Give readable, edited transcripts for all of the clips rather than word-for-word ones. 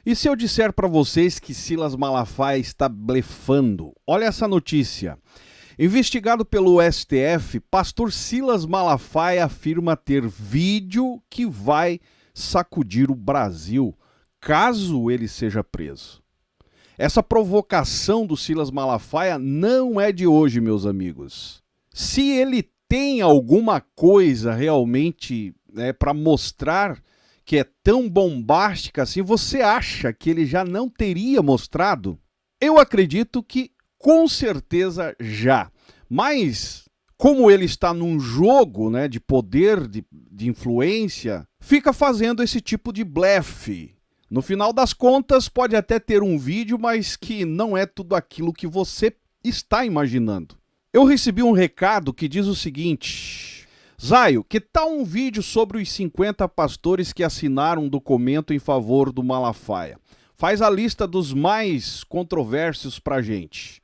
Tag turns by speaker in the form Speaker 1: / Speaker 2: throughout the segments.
Speaker 1: E se eu disser para vocês que Silas Malafaia está blefando? Olha essa notícia. Investigado pelo STF, pastor Silas Malafaia afirma ter vídeo que vai sacudir o Brasil, caso ele seja preso. Essa provocação do Silas Malafaia não é de hoje, meus amigos. Se ele tem alguma coisa realmente para mostrar que é tão bombástica assim, você acha que ele já não teria mostrado? Eu acredito que com certeza já. Mas, como ele está num jogo de poder, de influência, fica fazendo esse tipo de blefe. No final das contas, pode até ter um vídeo, mas que não é tudo aquilo que você está imaginando. Eu recebi um recado que diz o seguinte: Zaio, que tal um vídeo sobre os 50 pastores que assinaram um documento em favor do Malafaia? Faz a lista dos mais controversos pra gente.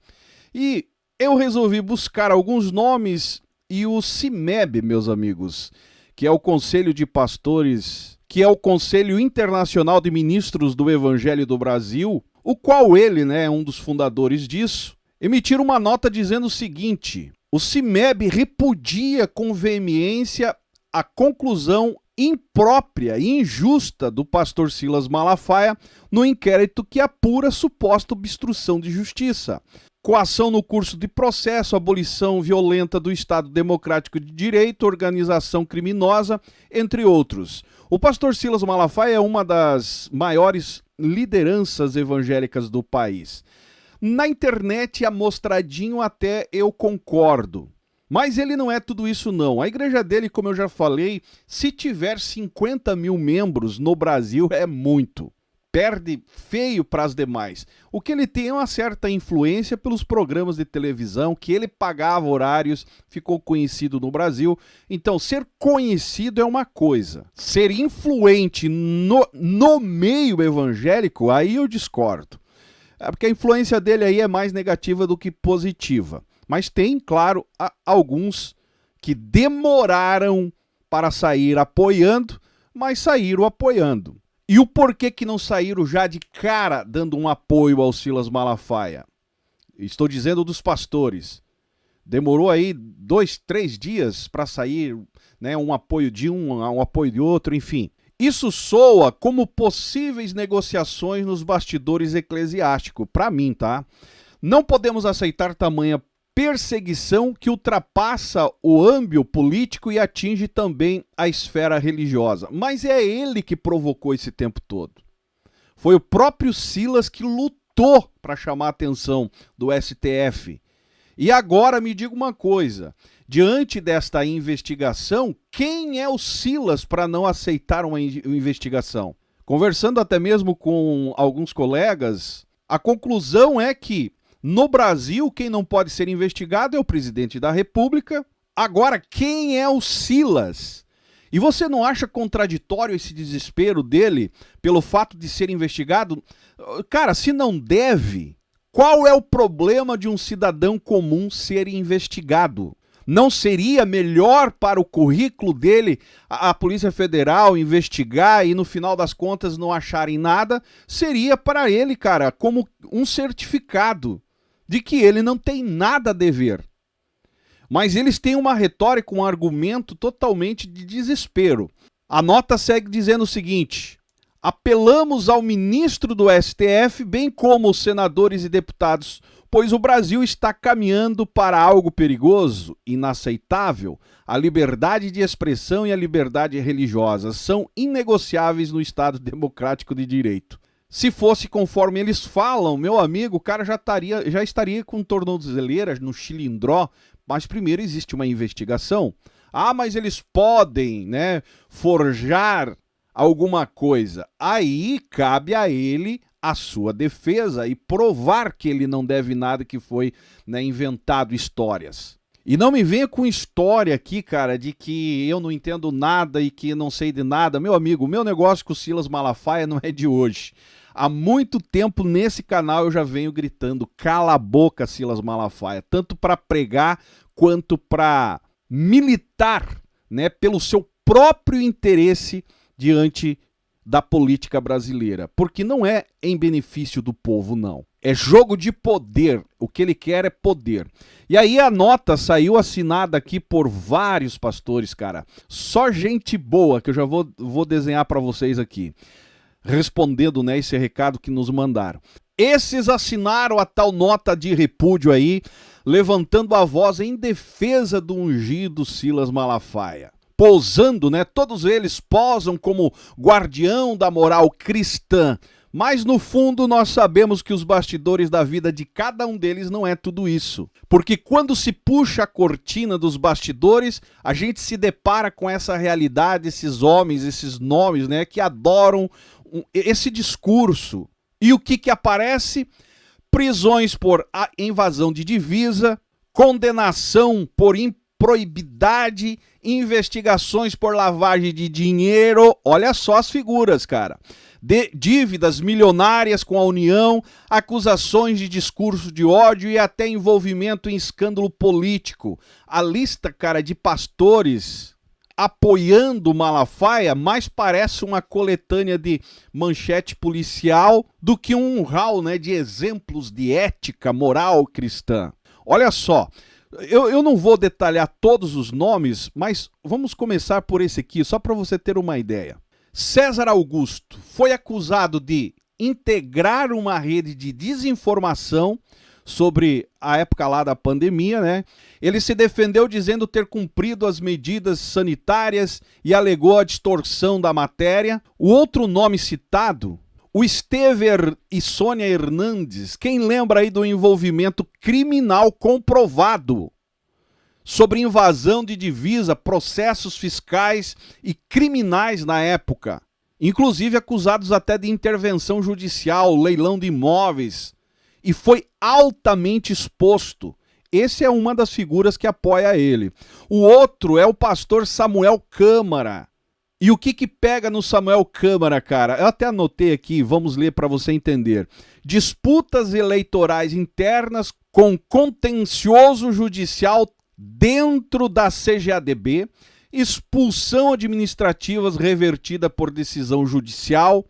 Speaker 1: E eu resolvi buscar alguns nomes e o CIMEB, meus amigos, que é o Conselho de Pastores, que é o Conselho Internacional de Ministros do Evangelho do Brasil, o qual ele, é um dos fundadores disso, emitiram uma nota dizendo o seguinte: o CIMEB repudia com veemência a conclusão imprópria e injusta do pastor Silas Malafaia no inquérito que apura suposta obstrução de justiça, coação no curso de processo, abolição violenta do Estado Democrático de Direito, organização criminosa, entre outros. O pastor Silas Malafaia é uma das maiores lideranças evangélicas do país. Na internet, amostradinho até eu concordo. Mas ele não é tudo isso não. A igreja dele, como eu já falei, se tiver 50 mil membros no Brasil, é muito. Perde feio para as demais. O que ele tem é uma certa influência pelos programas de televisão, que ele pagava horários, ficou conhecido no Brasil. Então, ser conhecido é uma coisa. Ser influente no meio evangélico, aí eu discordo. Porque a influência dele aí é mais negativa do que positiva. Mas tem, claro, alguns que demoraram para sair apoiando, mas saíram apoiando. E o porquê que não saíram já de cara dando um apoio ao Silas Malafaia? Estou dizendo dos pastores. Demorou aí 2, 3 dias para sair um apoio de um apoio de outro, enfim. Isso soa como possíveis negociações nos bastidores eclesiásticos, para mim, tá? Não podemos aceitar tamanha perseguição que ultrapassa o âmbito político e atinge também a esfera religiosa. Mas é ele que provocou esse tempo todo. Foi o próprio Silas que lutou para chamar a atenção do STF. E agora me diga uma coisa, diante desta investigação, quem é o Silas para não aceitar uma investigação? Conversando até mesmo com alguns colegas, a conclusão é que no Brasil, quem não pode ser investigado é o presidente da República. Agora, quem é o Silas? E você não acha contraditório esse desespero dele pelo fato de ser investigado? Cara, se não deve, qual é o problema de um cidadão comum ser investigado? Não seria melhor para o currículo dele a Polícia Federal investigar e no final das contas não acharem nada? Seria para ele, cara, como um certificado de que ele não tem nada a dever. Mas eles têm uma retórica, um argumento totalmente de desespero. A nota segue dizendo o seguinte: apelamos ao ministro do STF, bem como os senadores e deputados, pois o Brasil está caminhando para algo perigoso, inaceitável. A liberdade de expressão e a liberdade religiosa são inegociáveis no Estado Democrático de Direito. Se fosse conforme eles falam, meu amigo, o cara já estaria com tornozeleiras no chilindró, mas primeiro existe uma investigação. Ah, mas eles podem, forjar alguma coisa. Aí cabe a ele a sua defesa e provar que ele não deve nada, que foi inventado histórias. E não me venha com história aqui, cara, de que eu não entendo nada e que não sei de nada. Meu amigo, o meu negócio com o Silas Malafaia não é de hoje. Há muito tempo nesse canal eu já venho gritando: cala a boca, Silas Malafaia, tanto para pregar quanto para militar, pelo seu próprio interesse diante da política brasileira, porque não é em benefício do povo, não. É jogo de poder, o que ele quer é poder. E aí a nota saiu assinada aqui por vários pastores, cara. Só gente boa, que eu já vou desenhar para vocês aqui, respondendo, né, esse recado que nos mandaram. Esses assinaram a tal nota de repúdio aí, levantando a voz em defesa do ungido Silas Malafaia. Posando, né? Todos eles posam como guardião da moral cristã. Mas no fundo nós sabemos que os bastidores da vida de cada um deles não é tudo isso. Porque quando se puxa a cortina dos bastidores, a gente se depara com essa realidade, esses homens, esses nomes, né, que adoram esse discurso. E o que aparece? Prisões por invasão de divisa, condenação por improbidade, investigações por lavagem de dinheiro. Olha só as figuras, cara. Dívidas milionárias com a União, acusações de discurso de ódio e até envolvimento em escândalo político. A lista, cara, de pastores apoiando Malafaia mais parece uma coletânea de manchete policial do que um hall, né, de exemplos de ética moral cristã. Olha só, eu não vou detalhar todos os nomes, mas vamos começar por esse aqui, só para você ter uma ideia. César Augusto foi acusado de integrar uma rede de desinformação sobre a época lá da pandemia, né? Ele se defendeu dizendo ter cumprido as medidas sanitárias e alegou a distorção da matéria. O outro nome citado, o Estever e Sônia Hernandes, quem lembra aí do envolvimento criminal comprovado sobre invasão de divisa, processos fiscais e criminais na época, inclusive acusados até de intervenção judicial, leilão de imóveis, e foi altamente exposto. Esse é uma das figuras que apoia ele. O outro é o pastor Samuel Câmara. E o que pega no Samuel Câmara, cara? Eu até anotei aqui, vamos ler para você entender. Disputas eleitorais internas com contencioso judicial dentro da CGADB, expulsão administrativa revertida por decisão judicial.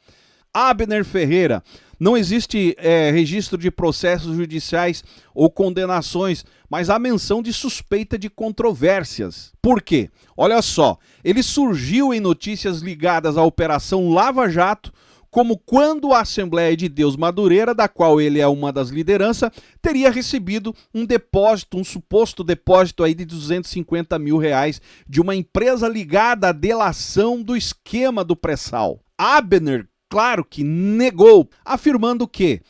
Speaker 1: Abner Ferreira, não existe registro de processos judiciais ou condenações, mas há menção de suspeita de controvérsias. Por quê? Olha só, ele surgiu em notícias ligadas à Operação Lava Jato, como quando a Assembleia de Deus Madureira, da qual ele é uma das lideranças, teria recebido um depósito, um suposto depósito aí de R$250 mil de uma empresa ligada à delação do esquema do pré-sal. Abner, claro que negou, afirmando que,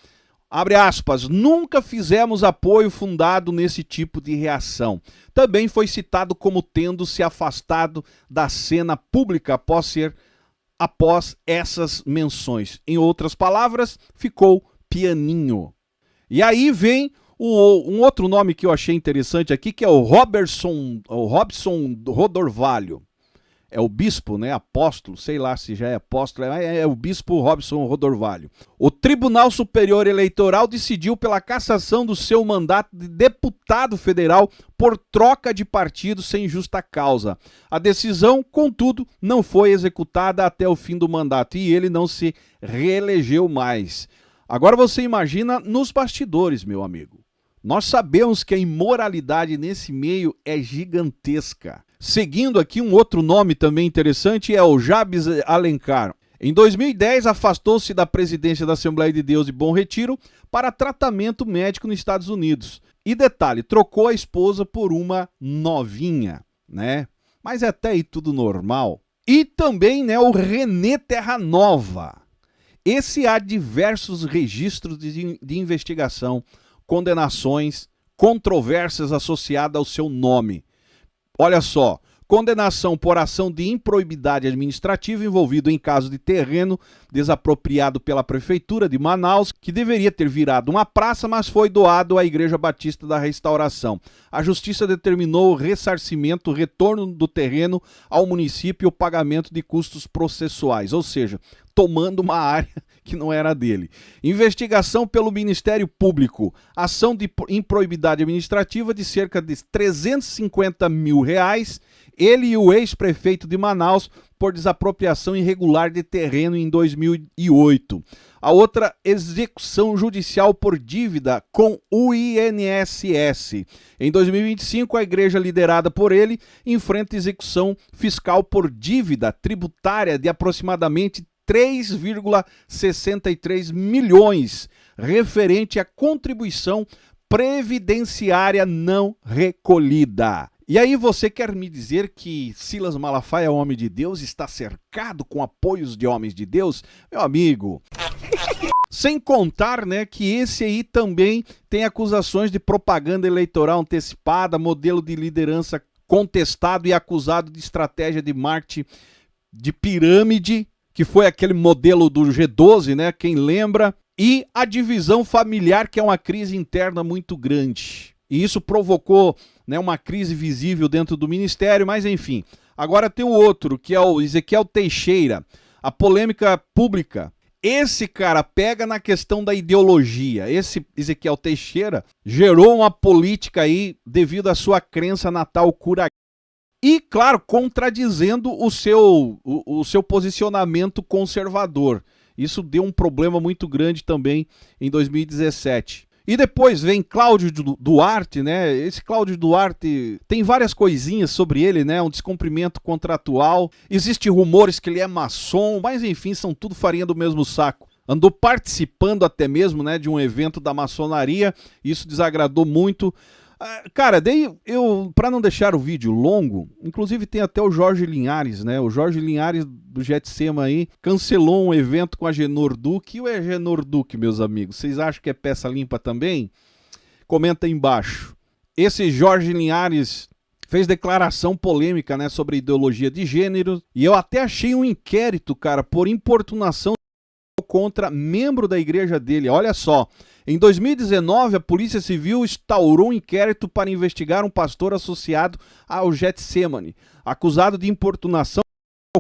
Speaker 1: abre aspas, nunca fizemos apoio fundado nesse tipo de reação. Também foi citado como tendo se afastado da cena pública após essas menções. Em outras palavras, ficou pianinho. E aí vem um outro nome que eu achei interessante aqui, que é o Robson Rodorvalho. É o bispo, né, apóstolo, sei lá se já é apóstolo, é o bispo Robson Rodorvalho. O Tribunal Superior Eleitoral decidiu pela cassação do seu mandato de deputado federal por troca de partido sem justa causa. A decisão, contudo, não foi executada até o fim do mandato e ele não se reelegeu mais. Agora você imagina nos bastidores, meu amigo. Nós sabemos que a imoralidade nesse meio é gigantesca. Seguindo aqui, um outro nome também interessante é o Jabes Alencar. Em 2010, afastou-se da presidência da Assembleia de Deus de Bom Retiro para tratamento médico nos Estados Unidos. E detalhe, trocou a esposa por uma novinha, né? Mas até aí tudo normal. E também, né, o René Terranova. Esse há diversos registros de investigação, condenações, controvérsias associadas ao seu nome. Olha só, condenação por ação de improbidade administrativa envolvido em caso de terreno desapropriado pela Prefeitura de Manaus, que deveria ter virado uma praça, mas foi doado à Igreja Batista da Restauração. A Justiça determinou o ressarcimento, o retorno do terreno ao município e o pagamento de custos processuais, ou seja, tomando uma área que não era dele. Investigação pelo Ministério Público. Ação de improbidade administrativa de cerca de R$350 mil. Ele e o ex-prefeito de Manaus por desapropriação irregular de terreno em 2008. A outra, execução judicial por dívida com o INSS. Em 2025, a igreja liderada por ele enfrenta execução fiscal por dívida tributária de aproximadamente 3,63 milhões, referente à contribuição previdenciária não recolhida. E aí você quer me dizer que Silas Malafaia, homem de Deus, está cercado com apoios de homens de Deus? Meu amigo, sem contar, né, que esse aí também tem acusações de propaganda eleitoral antecipada, modelo de liderança contestado e acusado de estratégia de marketing de pirâmide, que foi aquele modelo do G12, né, quem lembra? E a divisão familiar, que é uma crise interna muito grande. E isso provocou, né, uma crise visível dentro do ministério, mas enfim. Agora tem o outro, que é o Ezequiel Teixeira, a polêmica pública. Esse cara pega na questão da ideologia. Esse Ezequiel Teixeira gerou uma política aí devido à sua crença na tal cura. E, claro, contradizendo o seu posicionamento conservador. Isso deu um problema muito grande também em 2017. E depois vem Cláudio Duarte, né? Esse Cláudio Duarte tem várias coisinhas sobre ele, né? Um descumprimento contratual. Existem rumores que ele é maçom, mas enfim, são tudo farinha do mesmo saco. Andou participando até mesmo, né, de um evento da maçonaria. Isso desagradou muito. Cara, daí eu, para não deixar o vídeo longo, inclusive tem até o Jorge Linhares, né? O Jorge Linhares do Jetsema aí cancelou um evento com a Genor Duque. E o Genor Duque, meus amigos, vocês acham que é peça limpa também? Comenta aí embaixo. Esse Jorge Linhares fez declaração polêmica, né, sobre ideologia de gênero, e eu até achei um inquérito, cara, por importunação contra membro da igreja dele. Olha só, em 2019 a Polícia Civil instaurou um inquérito para investigar um pastor associado ao Getsemane, acusado de importunação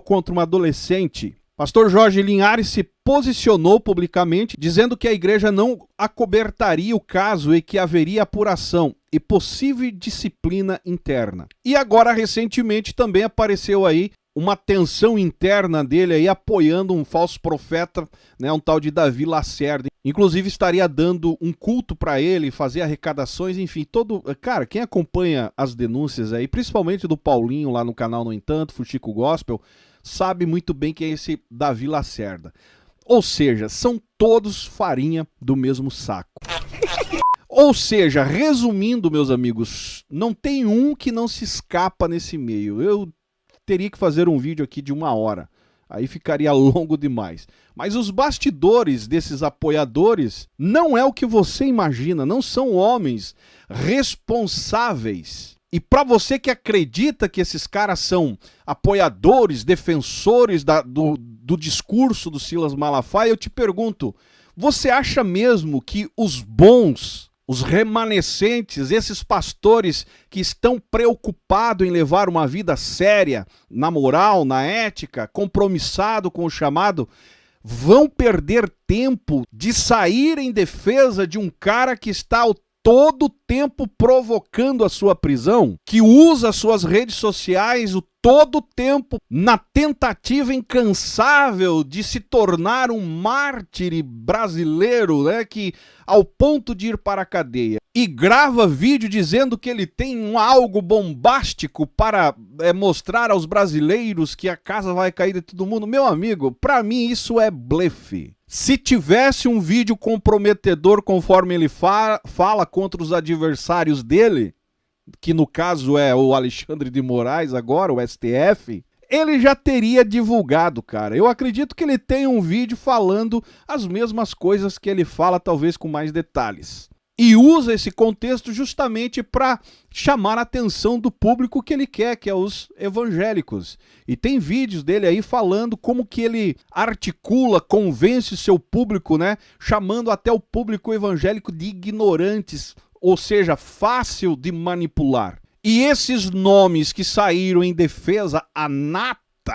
Speaker 1: contra uma adolescente. Pastor Jorge Linhares se posicionou publicamente, dizendo que a igreja não acobertaria o caso e que haveria apuração e possível disciplina interna. E agora, recentemente, também apareceu aí uma tensão interna dele aí apoiando um falso profeta, né, um tal de Davi Lacerda. Inclusive estaria dando um culto para ele, fazer arrecadações, enfim, todo... Cara, quem acompanha as denúncias aí, principalmente do Paulinho lá no canal No Entanto, Fuxico Gospel, sabe muito bem quem é esse Davi Lacerda. Ou seja, são todos farinha do mesmo saco. Ou seja, resumindo, meus amigos, não tem um que não se escapa nesse meio. Eu teria que fazer um vídeo aqui de 1 hora. Aí ficaria longo demais. Mas os bastidores desses apoiadores não é o que você imagina. Não são homens responsáveis. E para você que acredita que esses caras são apoiadores, defensores do discurso do Silas Malafaia, eu te pergunto, você acha mesmo que os bons, os remanescentes, esses pastores que estão preocupados em levar uma vida séria, na moral, na ética, compromissado com o chamado, vão perder tempo de sair em defesa de um cara que está todo tempo provocando a sua prisão, que usa suas redes sociais todo tempo na tentativa incansável de se tornar um mártir brasileiro, né, que ao ponto de ir para a cadeia, e grava vídeo dizendo que ele tem algo bombástico para mostrar aos brasileiros que a casa vai cair de todo mundo. Meu amigo, para mim isso é blefe. Se tivesse um vídeo comprometedor conforme ele fala contra os adversários dele, que no caso é o Alexandre de Moraes agora, o STF, ele já teria divulgado, cara. Eu acredito que ele tem um vídeo falando as mesmas coisas que ele fala, talvez com mais detalhes. E usa esse contexto justamente para chamar a atenção do público que ele quer, que é os evangélicos. E tem vídeos dele aí falando como que ele articula, convence o seu público, né? Chamando até o público evangélico de ignorantes, ou seja, fácil de manipular. E esses nomes que saíram em defesa a nata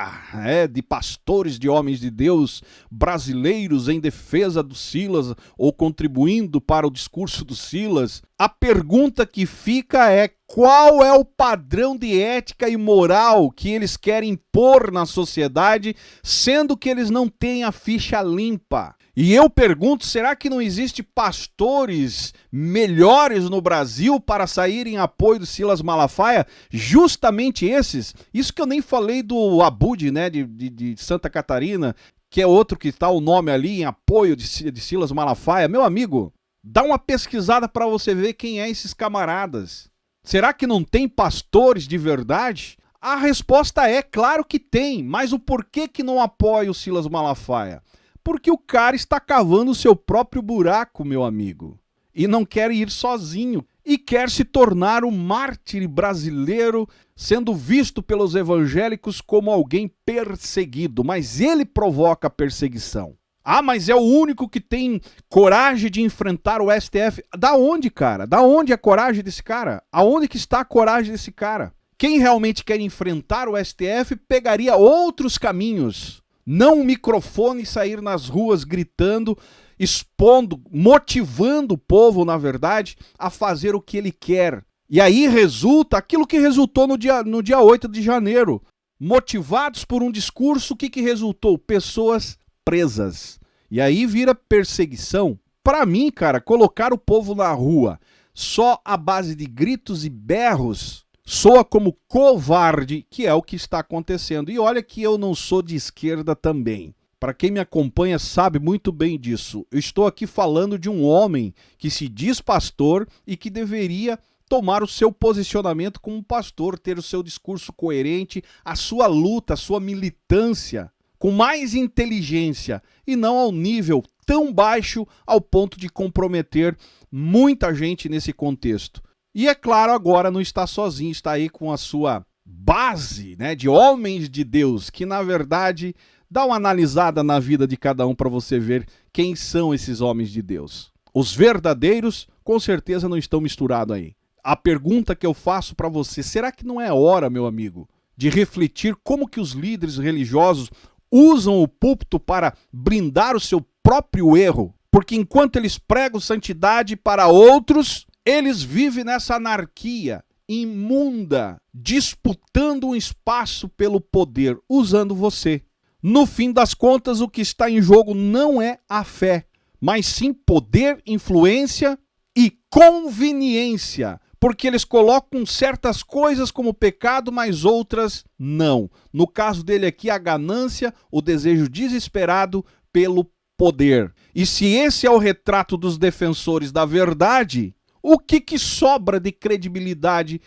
Speaker 1: de pastores, de homens de Deus brasileiros em defesa do Silas ou contribuindo para o discurso do Silas, a pergunta que fica é: qual é o padrão de ética e moral que eles querem impor na sociedade, sendo que eles não têm a ficha limpa? E eu pergunto, será que não existe pastores melhores no Brasil para sair em apoio do Silas Malafaia? Justamente esses. Isso que eu nem falei do Abud, né, de Santa Catarina, que é outro que está o nome ali em apoio de Silas Malafaia. Meu amigo, dá uma pesquisada para você ver quem é esses camaradas. Será que não tem pastores de verdade? A resposta é, claro que tem, mas o porquê que não apoia o Silas Malafaia? Porque o cara está cavando o seu próprio buraco, meu amigo, e não quer ir sozinho, e quer se tornar um mártir brasileiro, sendo visto pelos evangélicos como alguém perseguido, mas ele provoca perseguição. Ah, mas é o único que tem coragem de enfrentar o STF. Da onde, cara? Da onde é a coragem desse cara? Aonde que está a coragem desse cara? Quem realmente quer enfrentar o STF pegaria outros caminhos. Não um microfone e sair nas ruas gritando, expondo, motivando o povo, na verdade, a fazer o que ele quer. E aí resulta aquilo que resultou no dia 8 de janeiro. Motivados por um discurso, o que resultou? Pessoas presas. E aí vira perseguição. Para mim, cara, colocar o povo na rua só à base de gritos e berros soa como covarde, que é o que está acontecendo. E olha que eu não sou de esquerda também. Para quem me acompanha sabe muito bem disso. Eu estou aqui falando de um homem que se diz pastor e que deveria tomar o seu posicionamento como pastor, ter o seu discurso coerente, a sua luta, a sua militância com mais inteligência e não ao nível tão baixo ao ponto de comprometer muita gente nesse contexto. E é claro, agora não está sozinho, está aí com a sua base, né, de homens de Deus, que na verdade dá uma analisada na vida de cada um para você ver quem são esses homens de Deus. Os verdadeiros com certeza não estão misturados aí. A pergunta que eu faço para você, será que não é hora, meu amigo, de refletir como que os líderes religiosos usam o púlpito para blindar o seu próprio erro? Porque enquanto eles pregam santidade para outros, eles vivem nessa anarquia imunda, disputando um espaço pelo poder, usando você. No fim das contas, o que está em jogo não é a fé, mas sim poder, influência e conveniência. Porque eles colocam certas coisas como pecado, mas outras não. No caso dele aqui, a ganância, o desejo desesperado pelo poder. E se esse é o retrato dos defensores da verdade, o que sobra de credibilidade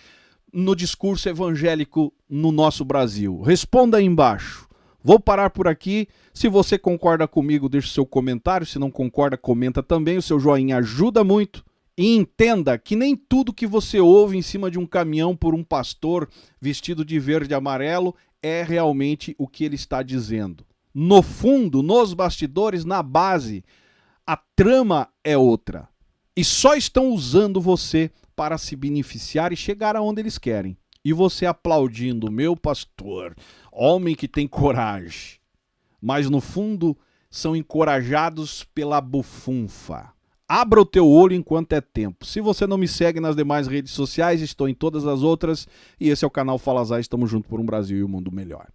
Speaker 1: no discurso evangélico no nosso Brasil? Responda aí embaixo. Vou parar por aqui. Se você concorda comigo, deixe seu comentário. Se não concorda, comenta também. O seu joinha ajuda muito. E entenda que nem tudo que você ouve em cima de um caminhão por um pastor vestido de verde e amarelo é realmente o que ele está dizendo. No fundo, nos bastidores, na base, a trama é outra. E só estão usando você para se beneficiar e chegar aonde eles querem. E você aplaudindo, meu pastor, homem que tem coragem. Mas no fundo, são encorajados pela bufunfa. Abra o teu olho enquanto é tempo. Se você não me segue nas demais redes sociais, estou em todas as outras. E esse é o canal Fala Zay. Estamos juntos por um Brasil e um mundo melhor.